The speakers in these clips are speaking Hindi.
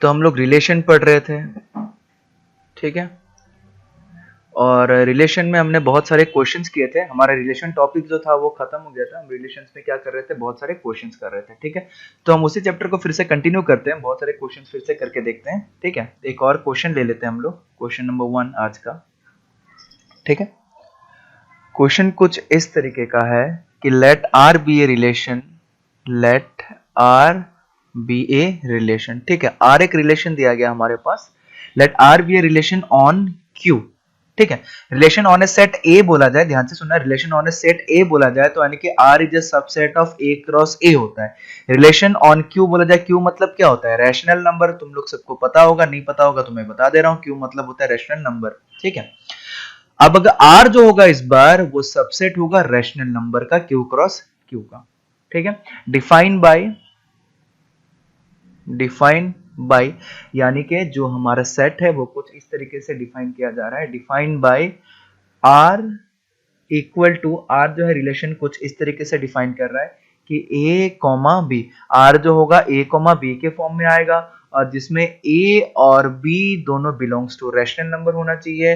तो हम लोग रिलेशन पढ़ रहे थे, ठीक है। और रिलेशन में हमने बहुत सारे क्वेश्चंस किए थे। हमारा रिलेशन टॉपिक जो था वो खत्म हो गया था। हम रिलेशंस में क्या कर रहे थे, बहुत सारे क्वेश्चंस कर रहे थे, ठीक है। तो हम उसी चैप्टर को फिर से कंटिन्यू करते हैं, बहुत सारे क्वेश्चंस फिर से करके देखते हैं, ठीक है। एक और क्वेश्चन ले लेते हैं हम लोग, क्वेश्चन नंबर 1 आज का, ठीक है। क्वेश्चन कुछ इस तरीके का है कि let R be a relation, let R be a relation, ठीक है। आर एक रिलेशन दिया गया हमारे पास, let R be a relation on Q, ठीक है। Relation on a set A बोला जाए, ध्यान से सुनना, relation on a set A बोला जाए तो यानी कि R is a subset of A cross A होता है। रिलेशन ऑन क्यू बोला जाए, क्यू मतलब क्या होता है, रैशनल नंबर। तुम लोग सबको पता होगा, नहीं पता होगा तो मैं बता दे रहा हूं, क्यू मतलब होता है रैशनल नंबर, ठीक है। अब अगर आर जो होगा इस बार वो सबसेट होगा रैशनल नंबर का, क्यू क्रॉस क्यू का, ठीक है। डिफाइन बाय यानी कि जो हमारा सेट है वो कुछ इस तरीके से डिफाइन किया जा रहा है, define by R equal to, R जो है रिलेशन कुछ इस तरीके से डिफाइन कर रहा है कि ए कॉमा बी, आर जो होगा ए कॉमा बी के फॉर्म में आएगा और जिसमें ए और बी दोनों बिलोंग्स टू रैशनल नंबर होना चाहिए।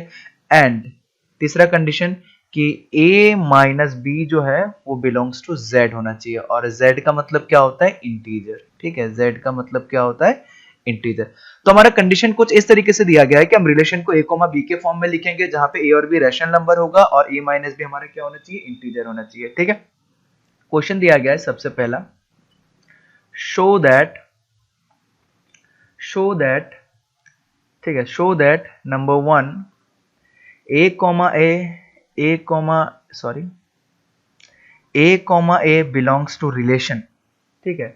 एंड तीसरा कंडीशन कि a माइनस बी जो है वो बिलोंग्स टू z होना चाहिए, और z का मतलब क्या होता है, इंटीजर, ठीक है। z का मतलब क्या होता है, इंटीजर। तो हमारा कंडीशन कुछ इस तरीके से दिया गया है कि हम रिलेशन को a कोमा b के फॉर्म में लिखेंगे जहां पे a और b रैशनल नंबर होगा और a माइनस b हमारा क्या होना चाहिए, इंटीजर होना चाहिए, ठीक है। क्वेश्चन दिया गया है सबसे पहला, शो दैट, ठीक है, show that number 1 a belongs to relation, ठीक है।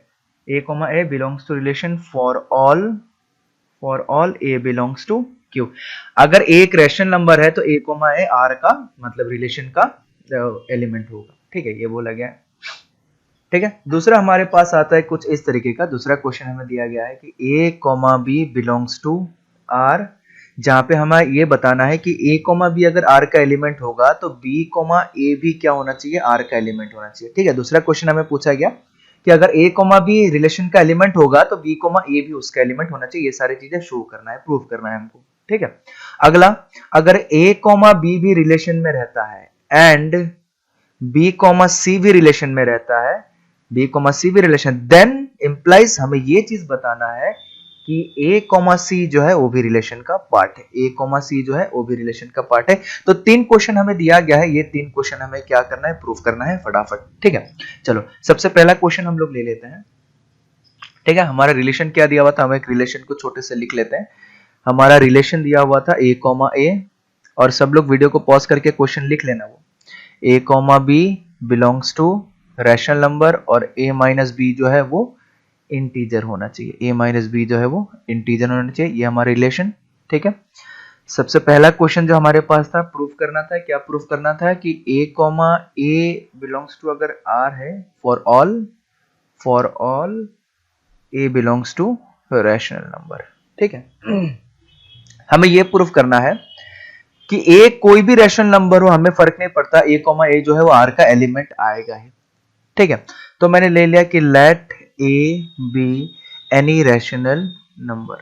a comma A belongs to relation for all a belongs to q। अगर a एक रैशनल नंबर है तो a कॉमा ए r का मतलब रिलेशन का एलिमेंट होगा, ठीक है, ये बोला गया है, ठीक है। दूसरा हमारे पास आता है कुछ इस तरीके का, दूसरा क्वेश्चन हमें दिया गया है कि a comma B belongs to r, जहां पे हमें ये बताना है कि a कॉमा बी अगर r का एलिमेंट होगा तो b कॉमा a भी क्या होना चाहिए, r का एलिमेंट होना चाहिए, ठीक है। दूसरा क्वेश्चन हमें पूछा गया कि अगर a कॉमा बी रिलेशन का एलिमेंट होगा तो b कॉमा a भी उसका एलिमेंट होना चाहिए। ये सारी चीजें शो करना है, प्रूव करना है हमको, ठीक है। अगला, अगर a कॉमा बी भी रिलेशन में रहता है एंड b कॉमा सी भी रिलेशन में रहता है, b कॉमा सी भी रिलेशन, देन इंप्लाइज, हमें ये चीज बताना है कि a कॉमा सी जो है वो भी रिलेशन का पार्ट है, a कॉमा सी जो है वो भी रिलेशन का पार्ट है। तो 3 क्वेश्चन हमें दिया गया है, ये 3 क्वेश्चन हमें क्या करना है, प्रूफ करना है फटाफट, ठीक है। चलो सबसे पहला क्वेश्चन हम लोग ले लेते हैं, ठीक है। हमारा रिलेशन क्या दिया हुआ था, हम एक रिलेशन को छोटे से लिख लेते हैं। हमारा रिलेशन दिया हुआ था a कॉमा ए, और सब लोग वीडियो को पॉज करके क्वेश्चन लिख लेना, वो a comma B belongs to rational number और a माइनस बी जो है वो इंटीजर होना चाहिए, a माइनस बी जो है वो इंटीजर होना चाहिए, ये हमारा रिलेशन, ठीक है। सबसे पहला क्वेश्चन जो हमारे पास था, प्रूफ करना था, क्या प्रूफ करना था कि a comma A belongs to अगर r है for all a belongs to rational number, ठीक है। हमें ये प्रूफ करना है कि a कोई भी रैशनल नंबर हो, हमें फर्क नहीं पड़ता, a कॉमा ए जो है वो r का एलिमेंट आएगा ही, ठीक है। तो मैंने ले लिया कि let a be any rational number,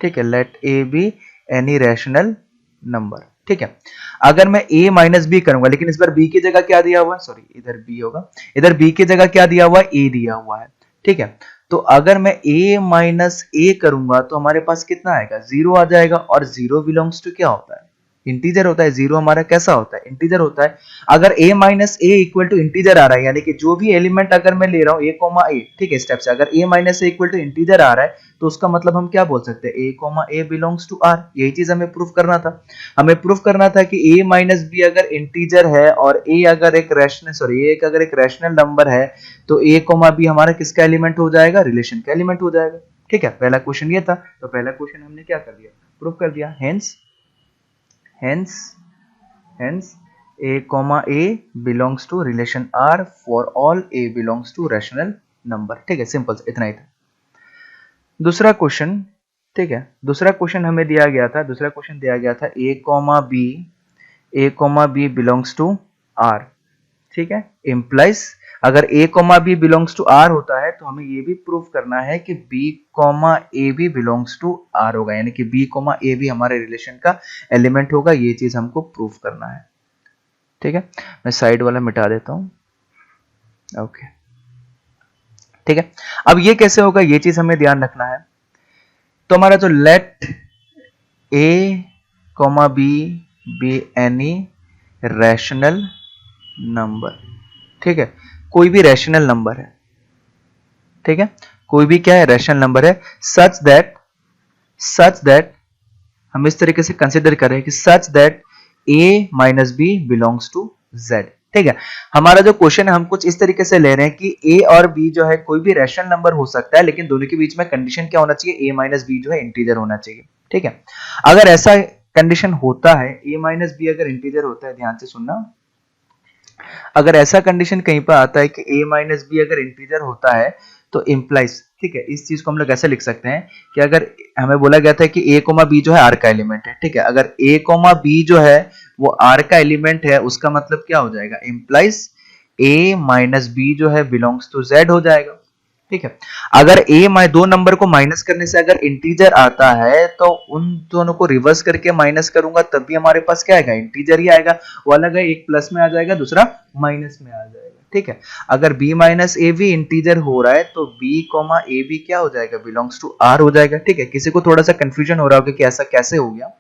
ठीक है, let a be any rational number, ठीक है। अगर मैं a माइनस बी करूंगा, लेकिन इस बार b की जगह क्या दिया हुआ है, सॉरी इधर b होगा, इधर b की जगह क्या दिया हुआ है, a दिया हुआ है, ठीक है। तो अगर मैं a माइनस ए करूंगा तो हमारे पास कितना आएगा, 0 आ जाएगा, और 0 बिलोंग्स टू क्या होता है, इंटीजर होता है। 0 हमारा कैसा होता है, इंटीजर होता है। अगर a minus a equal to integer आ रहा है, यानी कि जो भी एलिमेंट अगर मैं ले रहा हूं a कॉमा ए, ठीक है, स्टेप से अगर a minus a equal to integer आ रहा है तो उसका मतलब हम क्या बोल सकते हैं, a comma A belongs to r। यही चीज हमें प्रूफ करना था। हमें प्रूफ करना था कि a माइनस बी अगर इंटीजर है और a अगर एक रैशनल नंबर है तो a कॉमा बी हमारा किसका एलिमेंट हो जाएगा, रिलेशन का एलिमेंट हो जाएगा, ठीक है। पहला क्वेश्चन ये था, तो पहला क्वेश्चन हमने क्या कर दिया, प्रूफ कर दिया। Hence a comma a belongs to relation R for all a belongs to rational number, ठीक है, सिंपल इतना ही था। दूसरा क्वेश्चन, ठीक है, दूसरा क्वेश्चन हमें दिया गया था, दूसरा क्वेश्चन दिया गया था a comma b belongs to R, ठीक है, implies अगर a comma B belongs to r होता है तो हमें ये भी प्रूव करना है कि b कॉमा ए भी बिलोंग्स टू r होगा, यानी कि b कॉमा ए भी हमारे रिलेशन का एलिमेंट होगा। ये चीज हमको प्रूव करना है। ठीक है, मैं साइड वाला मिटा देता हूं। ओके, ठीक है। अब ये कैसे होगा, ये चीज हमें ध्यान रखना है। तो हमारा जो let a comma B be any rational number, ठीक है, कोई भी रैशनल नंबर है, ठीक है, कोई भी क्या है, रैशनल नंबर है, सच दैट हम इस तरीके से कंसिडर कर रहे हैं कि such that a minus B belongs to z। ठीक है, हमारा जो क्वेश्चन है हम कुछ इस तरीके से ले रहे हैं कि a और b जो है कोई भी रैशनल नंबर हो सकता है, लेकिन दोनों के बीच में कंडीशन क्या होना चाहिए, a माइनस बी जो है इंटीजर होना चाहिए। ठीक है, अगर ऐसा कंडीशन होता है, a माइनस बी अगर इंटीजर होता है, ध्यान से सुनना, अगर ऐसा कंडीशन कहीं पर आता है कि a माइनस बी अगर इंटीजर होता है तो इंप्लाइज, ठीक है, इस चीज को हम लोग ऐसे लिख सकते हैं कि अगर हमें बोला गया था कि a कोमा बी जो है r का एलिमेंट है, ठीक है, अगर a कोमा बी जो है वो r का एलिमेंट है, उसका मतलब क्या हो जाएगा, इंप्लाइज a माइनस बी जो है बिलोंग्स टू z हो जाएगा। ठीक है, अगर दो नंबर को माइनस करने से अगर इंटीजर आता है तो उन दोनों को रिवर्स करके माइनस करूंगा तब भी हमारे पास क्या आएगा, इंटीजर ही आएगा। वो अलग है, एक प्लस में आ जाएगा, दूसरा माइनस में आ जाएगा। ठीक है, अगर b माइनस ए भी इंटीजर हो रहा है तो b कॉमा ए भी क्या हो जाएगा, बिलोंग्स टू r हो जाएगा। ठीक है, किसी को थोड़ा सा कंफ्यूजन हो रहा होगा कि ऐसा कैसे हो गया,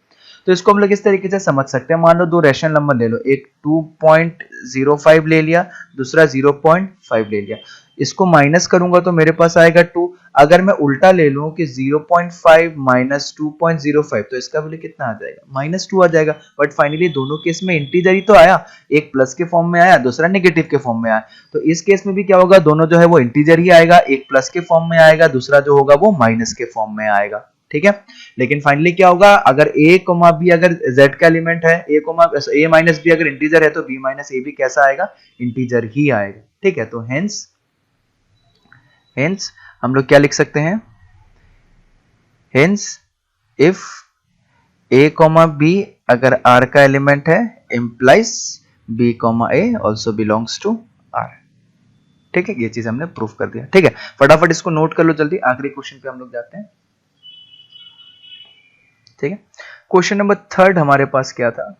तो इसको हम लोग इस तरीके से समझ सकते हैं। मान लो दो रैशनल नंबर ले लो, एक 2.05 ले लिया, दूसरा 0.5 ले लिया, इसको माइनस करूंगा तो मेरे पास आएगा 2। अगर मैं उल्टा ले लूं कि 0.5 माइनस 2.05 तो इसका वैल्यू कितना आ जाएगा, -2 आ जाएगा। बट फाइनली दोनों केस में इंटीजर ही तो आया, एक प्लस के फॉर्म में आया, दूसरा नेगेटिव के फॉर्म में आया, तो इस केस में भी क्या होगा, दोनों जो है वो इंटीजर ही आएगा, एक प्लस के फॉर्म में आएगा, दूसरा जो होगा वो माइनस के फॉर्म में आएगा। ठीक है, लेकिन फाइनली क्या होगा, अगर a कोमा बी अगर z का एलिमेंट है, a माइनस बी अगर इंटीजर है तो b माइनस ए भी कैसा आएगा, इंटीजर ही आएगा। ठीक है, तो हेंस हम लोग क्या लिख सकते हैं, hence if a comma b अगर r का एलिमेंट है, implies b comma a also belongs to r। ठीक है, ये चीज हमने प्रूफ कर दिया। ठीक है, फटाफट इसको नोट कर लो जल्दी, आखिरी क्वेश्चन पे हम लोग जाते हैं। ठीक है, क्वेश्चन नंबर 3 हमारे पास क्या था,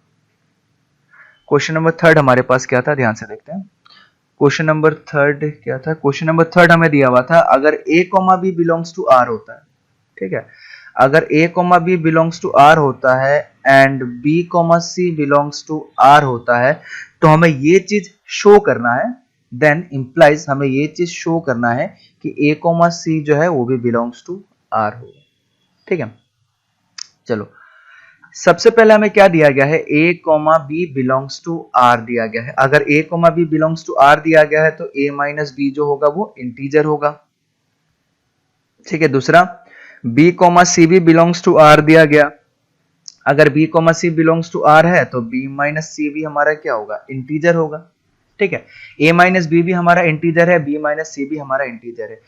क्वेश्चन नंबर 3 हमारे पास क्या था, ध्यान से देखते हैं। क्वेश्चन नंबर 3 क्या था, क्वेश्चन नंबर 3 हमें दिया हुआ था, अगर a comma b belongs to r होता है, ठीक है, अगर a comma b belongs to r होता है and b comma c belongs to r होता है, तो हमें ये चीज शो करना है, देन इंप्लाइज हमें ये चीज शो करना है कि a कोमा c जो है वो भी बिलोंग्स टू r होगा। ठीक है, चलो सबसे पहले हमें क्या दिया गया है, a comma B belongs to r दिया गया है। अगर a comma B belongs to r दिया गया है तो a माइनस बी जो होगा वो इंटीजर होगा। ठीक है, दूसरा b कोमा सी भी बिलोंग्स टू r दिया गया, अगर b comma C belongs to r है तो b माइनस सी भी हमारा क्या होगा, इंटीजर होगा। ठीक है, a माइनस बी भी हमारा इंटीजर है, b माइनस सी भी हमारा इंटीजर है।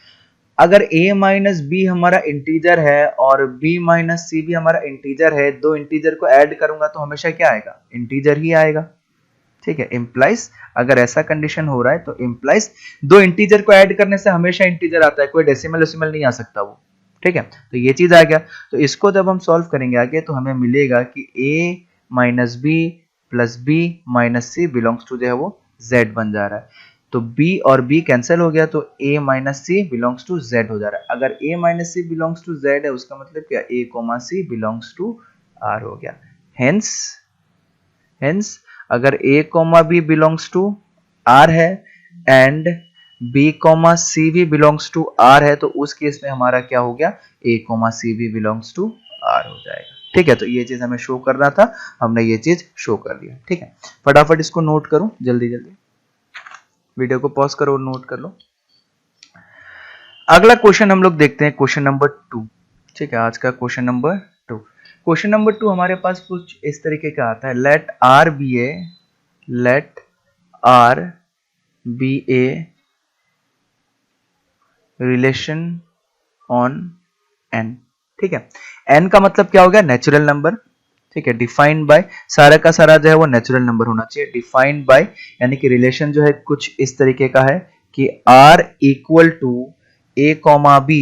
अगर a माइनस बी हमारा इंटीजर है और b माइनस सी भी हमारा इंटीजर है, दो इंटीजर को ऐड करूंगा तो हमेशा क्या आएगा, इंटीजर ही आएगा। ठीक है, इंप्लाइज अगर ऐसा कंडीशन हो रहा है तो इंप्लाइज दो इंटीजर को ऐड करने से हमेशा इंटीजर आता है, कोई डेसिमल नहीं आ सकता वो। ठीक है, तो ये चीज आ गया। तो इसको जब हम सॉल्व करेंगे आगे तो हमें मिलेगा कि a minus B plus B minus C belongs to जो है वो z बन जा रहा है। तो b और b कैंसिल हो गया तो a minus C belongs to z हो जा रहा है। अगर a minus C belongs to z है उसका मतलब क्या, a comma C belongs to r हो गया। हेंस अगर a comma b belongs to r है एंड b कोमा सी भी बिलोंग्स टू r है तो उस केस में हमारा क्या हो गया, a कोमा सी भी बिलोंग्स टू r हो जाएगा। ठीक है, तो ये चीज हमें शो करना था, हमने ये चीज शो कर दिया। ठीक है, फटाफट इसको नोट करो जल्दी जल्दी, वीडियो को पॉज करो और नोट कर लो। अगला क्वेश्चन हम लोग देखते हैं, क्वेश्चन नंबर 2। ठीक है, आज का क्वेश्चन नंबर 2। क्वेश्चन नंबर 2 हमारे पास कुछ इस तरीके का आता है, let R be a relation on N. ठीक है, एन का मतलब क्या हो गया, नेचुरल नंबर। ठीक है, डिफाइंड बाय, सारा का सारा जो है वो नेचुरल नंबर होना चाहिए। डिफाइंड बाय यानी कि रिलेशन जो है कुछ इस तरीके का है कि R equal to A comma B,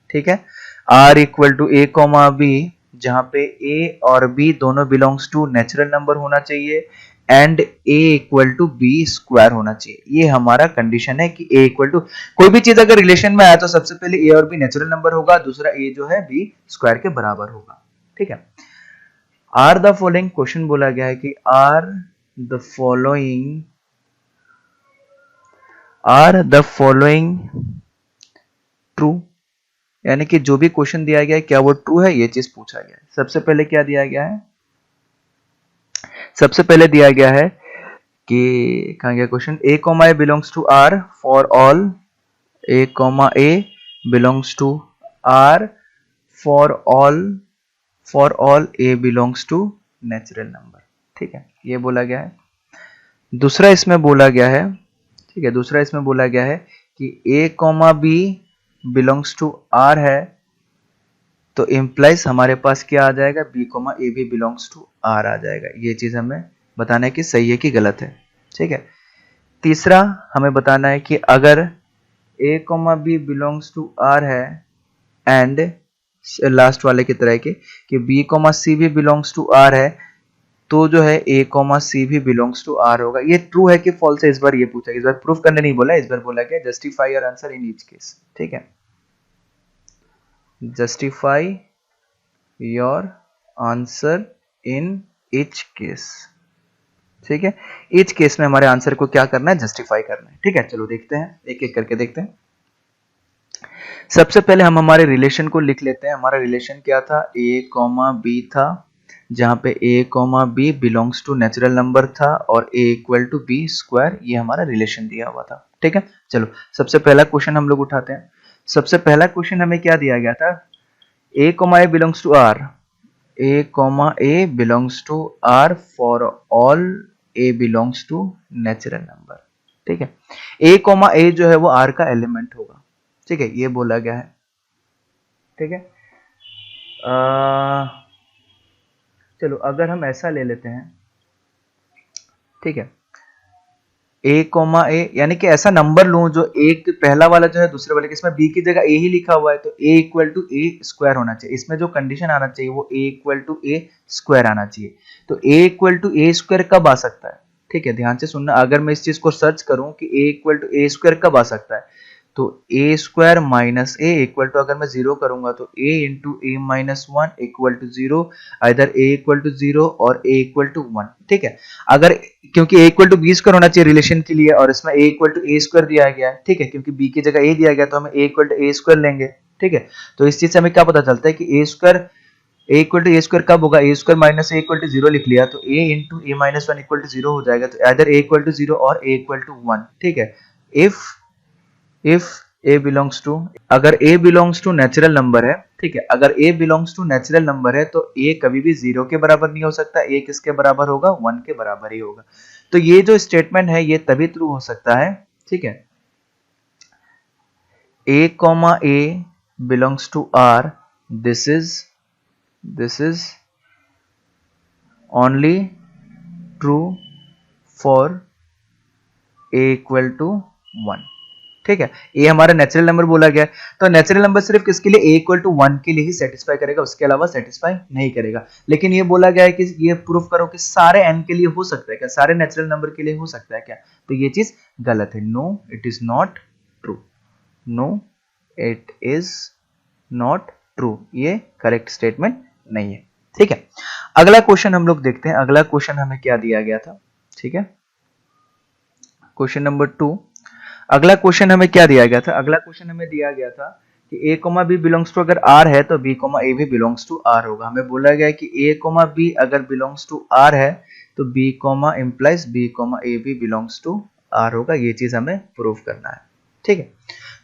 ठीक है, R equal to A comma B, जहां पे A और B दोनों बिलोंग्स टू नेचुरल नंबर होना चाहिए and A equal to B square होना चाहिए। ये हमारा कंडीशन है कि A इक्वल टू, कोई भी चीज अगर रिलेशन में आया तो सबसे पहले A और B नेचुरल नंबर होगा, दूसरा A जो है B स्क्वायर के बराबर होगा, ठीक है। आर द फॉलोइंग, क्वेश्चन बोला गया है कि आर द फॉलोइंग ट्रू, यानी कि जो भी क्वेश्चन दिया गया है क्या वो ट्रू है, ये चीज पूछा गया है। सबसे पहले क्या दिया गया है, सबसे पहले दिया गया है कि कहां गया question, A comma A belongs to R for all, A comma A belongs to R for all A belongs to natural number, ठीक है, ये बोला गया है। दूसरा इसमें बोला गया है, ठीक है, दूसरा इसमें बोला गया है कि a comma B belongs to R है, तो इम्प्लाइज हमारे पास क्या आ जाएगा, बी कॉमा ए भी बिलोंग्स टू आर आ जाएगा। ये चीज हमें बताना है कि सही है कि गलत है, ठीक है। तीसरा हमें बताना है कि अगर a comma B belongs to R है एंड लास्ट वाले की तरह के कि बी कॉमा सी भी बिलोंग्स टू आर है, तो जो है ए कॉमा सी भी बिलोंग्स टू आर होगा। ये ट्रू है कि फॉल्स है, इस बार ये पूछा, इस बार प्रूफ करने नहीं बोला, इस बार बोला गया justify your answer in each case, ठीक है, justify your answer in each case, ठीक है। ईच केस में हमारे आंसर को क्या करना है, जस्टिफाई करना है, ठीक है। चलो देखते हैं, एक एक करके देखते हैं। सबसे पहले हम हमारे रिलेशन को लिख लेते हैं। हमारा रिलेशन क्या था, ए कॉमा बी था, जहां पे a comma B belongs to natural number था और a equal to B square, ये हमारा रिलेशन दिया हुआ था, ठीक है। चलो सबसे पहला क्वेश्चन हम लोग उठाते हैं। सबसे पहला क्वेश्चन हमें क्या दिया गया था, a comma A belongs to R, a comma A belongs to R for all A belongs to natural number, ठीक है। ए कॉमा ए जो है वो आर का एलिमेंट होगा, ठीक है, ये बोला गया है, ठीक है। चलो अगर हम ऐसा ले लेते हैं, ठीक है, ए कॉमा ए, यानी कि ऐसा नंबर लूं जो एक पहला वाला जो है दूसरे वाले के, इसमें बी की जगह ए ही लिखा हुआ है, तो ए इक्वल टू ए स्क्वायर होना चाहिए। इसमें जो कंडीशन आना चाहिए वो ए इक्वल टू ए स्क्वायर आना चाहिए। तो ए इक्वल टू ए स्क्वायर कब आ सकता है, ठीक है, ध्यान से सुनना। अगर मैं इस चीज को सर्च करूं कि a equal to a square कब आ सकता है, तो a square minus a equal to, अगर मैं जीरो करूंगा तो a into a minus one equal to zero, either a equal to zero और ए इक्वल टू वन, ठीक है। अगर, क्योंकि a equal to B square होना चाहिए रिलेशन के लिए, और इसमें a equal to a square दिया गया है, ठीक है, क्योंकि बी की जगह ए दिया गया तो हम ए इक्वल टू ए स्क्वायर लेंगे, ठीक है। तो इस चीज से हमें क्या पता चलता है कि a square, a equal to a square कब होगा, a square minus a equal to zero लिख लिया तो a into a minus one equal to zero हो जाएगा, तो either a equal to zero और ए इक्वल टू वन, ठीक है। इफ a belongs to, अगर a belongs to natural number है, ठीक है, अगर a belongs to natural number है तो a कभी भी जीरो के बराबर नहीं हो सकता, a किसके बराबर होगा, वन के बराबर ही होगा। तो ये जो स्टेटमेंट है ये तभी ट्रू हो सकता है, ठीक है, a comma a belongs to r, this is only true for a equal to 1, ठीक है। ये हमारा नेचुरल नंबर बोला गया है, तो नेचुरल नंबर सिर्फ किसके लिए, a इक्वल टू 1 के लिए ही सेटिस्फाई करेगा, उसके अलावा सेटिस्फाई नहीं करेगा। लेकिन ये बोला गया है कि ये प्रूफ करो कि सारे n के लिए हो सकता है क्या, सारे नेचुरल नंबर के लिए हो सकता है क्या, तो ये चीज गलत है। No it is not true, no it is not true, ये करेक्ट स्टेटमेंट नहीं है, ठीक है। अगला क्वेश्चन हम लोग देखते हैं। अगला क्वेश्चन हमें क्या दिया गया था, ठीक है, क्वेश्चन नंबर 2। अगला क्वेश्चन हमें क्या दिया गया था, अगला क्वेश्चन हमें दिया गया था कि a comma B belongs to, अगर r है तो b कॉमा a भी बिलोंग्स टू r होगा। हमें बोला गया है कि a कॉमा b अगर बिलोंग्स टू r है तो b comma implies b comma a भी बिलोंग्स टू r होगा। ये चीज हमें प्रूफ करना है, ठीक है।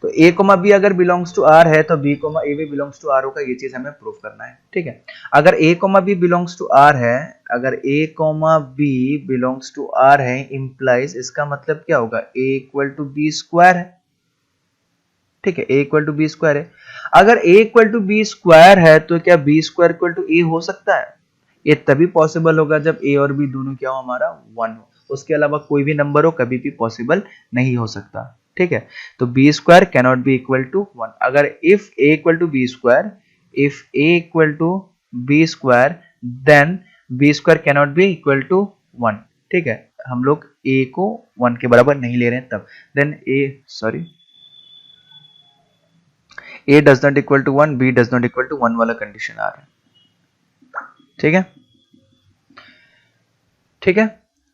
तो a कॉमा b अगर बिलोंग्स टू r है तो b कॉमा a भी बिलोंग्स टू r होगा। ये चीज हमें प्रूफ करना है, ठीक है। अगर a comma b belongs to r है, अगर a comma b belongs to r है, इंप्लाइज इसका मतलब क्या होगा, a equal to b square है, ठीक है, a equal to b square है। अगर a equal to b square है तो क्या b square equal to a हो सकता है, ये तभी पॉसिबल होगा जब a और b दोनों क्या हो, हमारा 1 हो, उसके अलावा कोई भी नंबर हो कभी भी पॉसिबल नहीं हो सकता, ठीक है, तो B square cannot be equal to 1। अगर if A equal to B square, if A equal to B square, then B square cannot be equal to 1। ठीक है, हम लोग ए को 1 के बराबर नहीं ले रहे हैं तब, then A does not equal to 1, B does not equal to 1 वाला कंडीशन आ रहा है। ठीक है, ठीक है,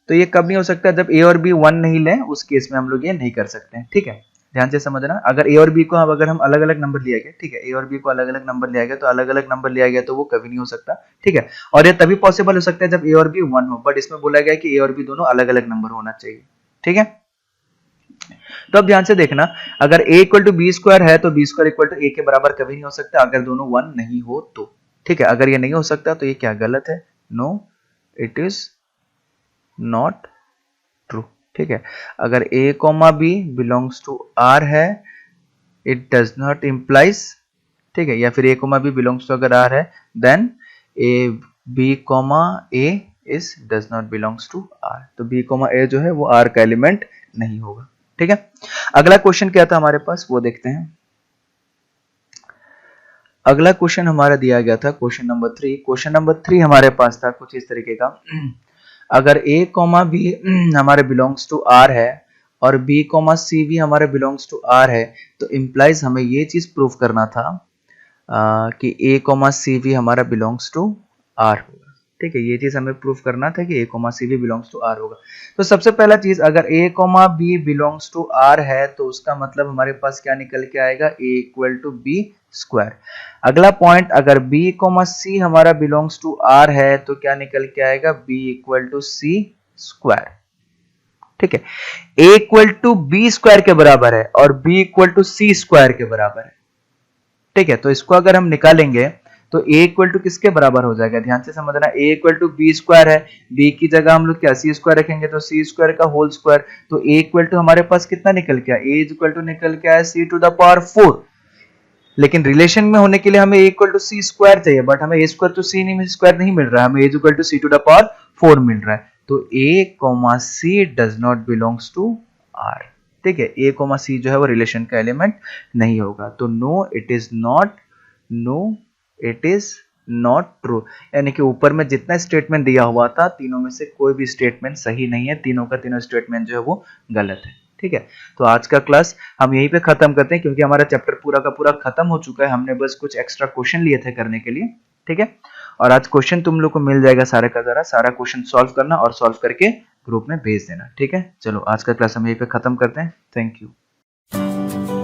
तो ये कब नहीं हो सकता, जब ए और बी 1 नहीं लें, उस केस में हम लोग ये नहीं कर सकते हैं। ठीक है, ध्यान से समझना, अगर ए और बी को अगर हम अलग अलग नंबर लिया गया, ठीक है, ए और बी को अलग अलग नंबर लिया गया, तो अलग अलग नंबर लिया गया तो वो कभी नहीं हो सकता। ठीक है, और ये तभी पॉसिबल हो सकता है जब ए और बी 1 हो, बट इसमें बोला गया कि ए और बी दोनों अलग अलग नंबर होना चाहिए। ठीक है, तो अब ध्यान से देखना, अगर a equal to B square है तो B square equal to A के बराबर कभी नहीं हो सकता अगर दोनों 1 नहीं हो तो। ठीक है, अगर ये नहीं हो सकता तो ये क्या गलत है, no it is not true. ठीक है, अगर a comma B belongs to r है, इट डज नॉट इम्प्लाइज, ठीक है, या फिर a comma B belongs to अगर r है, then a b comma a is does not belongs to r, तो b कॉमा a जो है वो r का एलिमेंट नहीं होगा। ठीक है, अगला क्वेश्चन क्या था हमारे पास वो देखते हैं। अगला क्वेश्चन हमारा दिया गया था क्वेश्चन नंबर 3। क्वेश्चन नंबर 3 हमारे पास था कुछ इस तरीके का, अगर a कॉमा बी हमारे बिलोंग्स टू r है और b कॉमा सी भी हमारे बिलोंग्स टू r है, तो इम्प्लाइज हमें ये चीज प्रूव करना था कि a कॉमा सी भी हमारा बिलोंग्स टू r होगा। ठीक है, ये चीज हमें प्रूव करना था कि a कॉमा सी भी बिलोंग्स टू r होगा। तो सबसे पहला चीज, अगर a comma B belongs to r है तो उसका मतलब हमारे पास क्या निकल के आएगा, a equal to B square. अगला पॉइंट, अगर b कॉमा सी हमारा बिलोंग्स टू r है तो क्या निकल के आएगा, b equal to C square. ठीक है, a equal to B square के बराबर है और b equal to C square के बराबर है। ठीक है, तो इसको अगर हम निकालेंगे तो a इक्वल टू किसके बराबर हो जाएगा, ध्यान से समझना, a equal to B square है, b की जगह हम लोग क्या सी स्क्वायर रखेंगे तो सी स्क्वायर का होल स्क्वायर, तो a इक्वल टू हमारे पास कितना निकल के आया, a इक्वल टू निकल के आया c टू द पावर 4। लेकिन रिलेशन में होने के लिए हमें a equal to C square चाहिए, बट हमें a स्क्वायर टू सी नहीं स्क्वायर नहीं मिल रहा है, हमें a equal to C to the power 4 मिल रहा है। तो a comma C does not belongs to r। ठीक है, a कॉमा सी जो है वो रिलेशन का एलिमेंट नहीं होगा, तो no it is not, no it is not true. यानी कि ऊपर में जितना स्टेटमेंट दिया हुआ था तीनों में से कोई भी स्टेटमेंट सही नहीं है, तीनों का तीनों स्टेटमेंट जो है वो गलत है। ठीक है, तो आज का क्लास हम यहीं पे खत्म करते हैं क्योंकि हमारा चैप्टर पूरा का पूरा खत्म हो चुका है, हमने बस कुछ एक्स्ट्रा क्वेश्चन लिए थे करने के लिए। ठीक है, और आज क्वेश्चन तुम लोग को मिल जाएगा सारे का सारा क्वेश्चन सॉल्व करना और सॉल्व करके ग्रुप में भेज देना। ठीक है, चलो आज का क्लास हम यहीं पे खत्म करते हैं, थैंक यू।